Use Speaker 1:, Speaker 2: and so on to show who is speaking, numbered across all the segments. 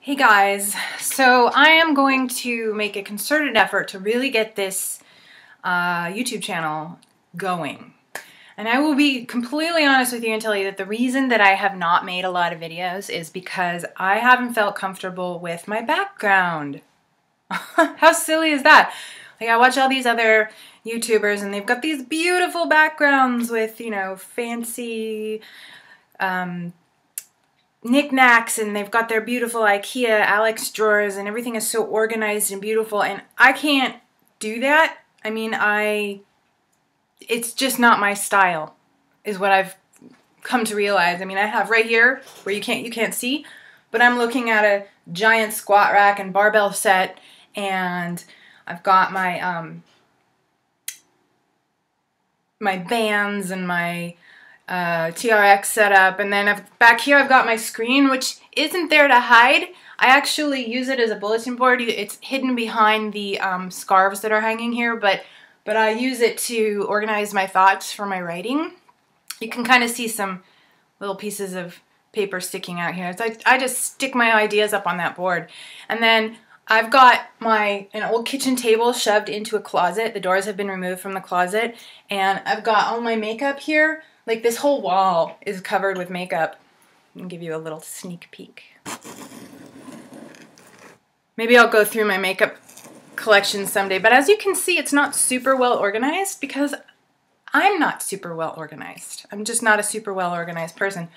Speaker 1: Hey guys, so I am going to make a concerted effort to really get this YouTube channel going. And I will be completely honest with you and tell you that the reason that I have not made a lot of videos is because I haven't felt comfortable with my background. How silly is that? Like, I watch all these other YouTubers and they've got these beautiful backgrounds with, you know, fancy knickknacks, and they've got their beautiful IKEA Alex drawers, and everything is so organized and beautiful, and I can't do that. I mean, it's just not my style, is what I've come to realize. I mean, I have right here where you can't see, but I'm looking at a giant squat rack and barbell set, and I've got my my bands and my TRX setup, and then back here I've got my screen, which isn't there to hide. I actually use it as a bulletin board. It's hidden behind the scarves that are hanging here, but I use it to organize my thoughts for my writing. You can kind of see some little pieces of paper sticking out here. It's like I just stick my ideas up on that board, and then I've got an old kitchen table shoved into a closet. The doors have been removed from the closet, and I've got all my makeup here. Like, this whole wall is covered with makeup. I'll give you a little sneak peek. Maybe I'll go through my makeup collection someday, but as you can see, it's not super well organized because I'm not super well organized. I'm just not a super well organized person.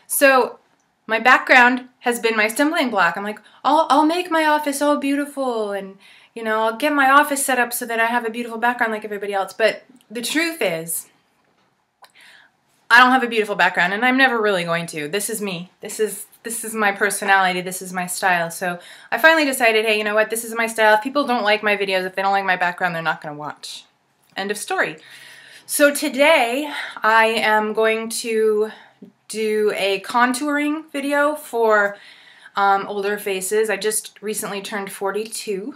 Speaker 1: So my background has been my stippling block. I'm like, I'll make my office all beautiful, and you know, I'll get my office set up so that I have a beautiful background like everybody else. But the truth is, I don't have a beautiful background, and I'm never really going to. This is me. This is my personality. This is my style. So I finally decided, hey, you know what? This is my style. If people don't like my videos, if they don't like my background, they're not going to watch. End of story. So today I am going to do a contouring video for older faces. I just recently turned 42.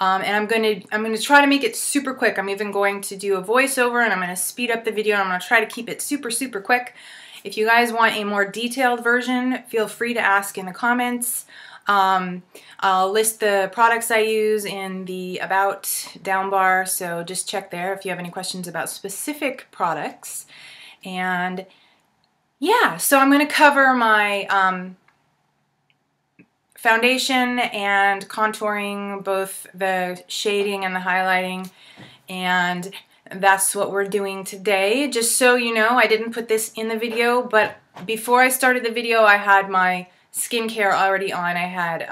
Speaker 1: And I'm gonna try to make it super quick. I'm even going to do a voiceover, and I'm gonna speed up the video, and I'm gonna try to keep it super quick. If you guys want a more detailed version, feel free to ask in the comments. I'll list the products I use in the About down bar, so just check there if you have any questions about specific products. And yeah, so I'm gonna cover my foundation and contouring, both the shading and the highlighting, and that's what we're doing today. Just so you know, I didn't put this in the video, but before I started the video, I had my skincare already on. I had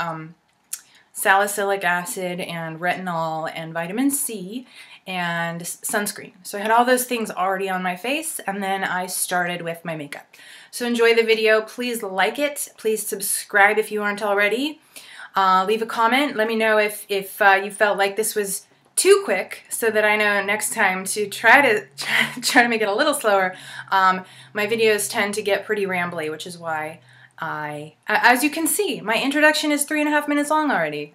Speaker 1: salicylic acid and retinol and vitamin C and sunscreen. So I had all those things already on my face, and then I started with my makeup. So enjoy the video. Please like it. Please subscribe if you aren't already. Leave a comment. Let me know if you felt like this was too quick, so that I know next time to try to make it a little slower. My videos tend to get pretty rambly, which is why as you can see, my introduction is 3.5 minutes long already.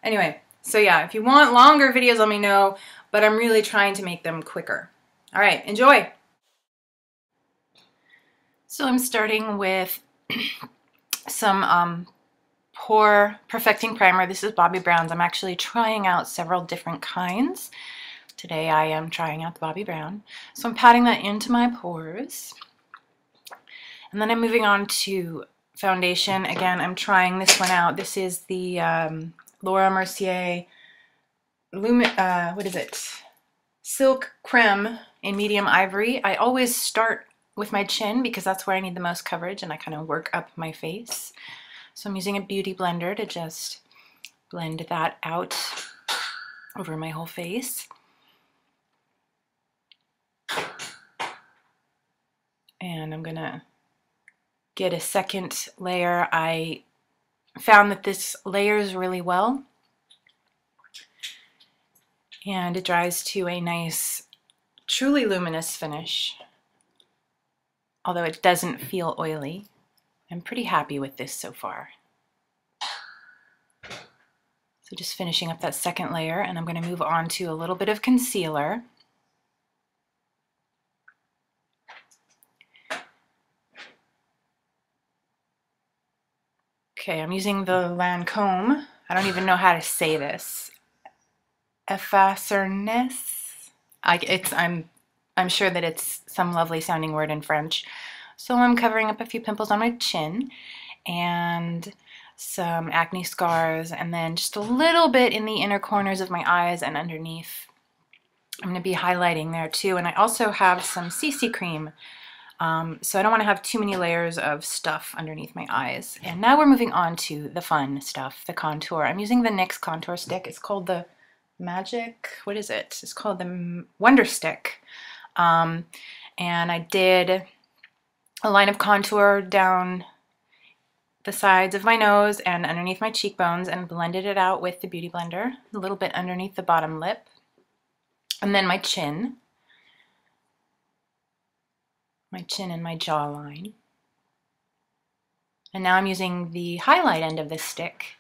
Speaker 1: Anyway, so yeah, if you want longer videos, let me know, but I'm really trying to make them quicker. All right, enjoy. So I'm starting with some pore perfecting primer. This is Bobbi Brown's. I'm actually trying out several different kinds. Today I am trying out the Bobbi Brown. So I'm patting that into my pores. And then I'm moving on to foundation. Again, I'm trying this one out. This is the Laura Mercier what is it? Silk Creme in medium ivory. I always start with my chin because that's where I need the most coverage, and I kind of work up my face. So I'm using a beauty blender to just blend that out over my whole face. And I'm gonna get a second layer. I found that this layers really well, and it dries to a nice, truly luminous finish, although it doesn't feel oily. I'm pretty happy with this so far. So just finishing up that second layer, and I'm going to move on to a little bit of concealer. Okay, I'm using the Lancome. I don't even know how to say this. Effacernes. I'm sure that it's some lovely sounding word in French. So I'm covering up a few pimples on my chin and some acne scars, and then just a little bit in the inner corners of my eyes and underneath. I'm going to be highlighting there too, and I also have some CC cream. So I don't want to have too many layers of stuff underneath my eyes. And now we're moving on to the fun stuff, the contour. I'm using the NYX contour stick. It's called the what is it? It's called the Wonder Stick. And I did a line of contour down the sides of my nose and underneath my cheekbones and blended it out with the Beauty Blender, a little bit underneath the bottom lip, and then my chin and my jawline. And now I'm using the highlight end of this stick,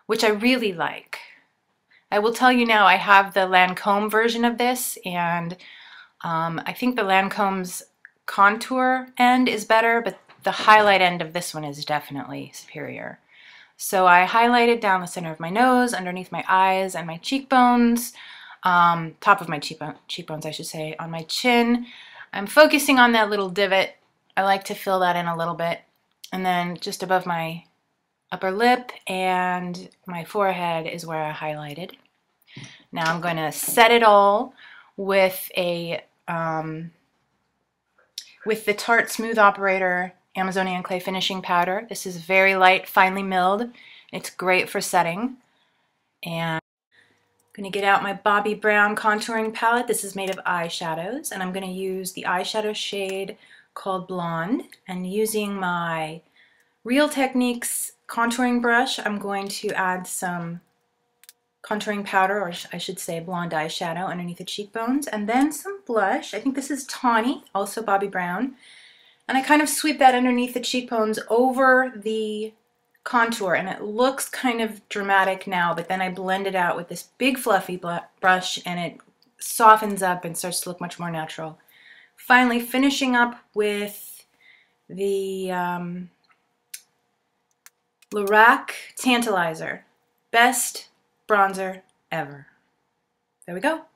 Speaker 1: which I really like. I will tell you now, I have the Lancome version of this, and I think the Lancome's contour end is better, but the highlight end of this one is definitely superior. So I highlighted down the center of my nose, underneath my eyes and my cheekbones, top of my cheekbones, I should say, on my chin. I'm focusing on that little divot. I like to fill that in a little bit. And then just above my upper lip and my forehead is where I highlighted. Now I'm going to set it all with a with the Tarte Smooth Operator Amazonian Clay Finishing Powder. This is very light, finely milled. It's great for setting. And I'm going to get out my Bobbi Brown contouring palette. This is made of eyeshadows, and I'm going to use the eyeshadow shade called Blonde. And using my Real Techniques contouring brush, I'm going to add some contouring powder, or I should say blonde eyeshadow underneath the cheekbones, and then some blush. I think this is Tawny, also Bobbi Brown. And I kind of sweep that underneath the cheekbones over the contour, and it looks kind of dramatic now, but then I blend it out with this big fluffy brush, and it softens up and starts to look much more natural. Finally, finishing up with the Lorac Tantalizer. Best bronzer ever. There we go.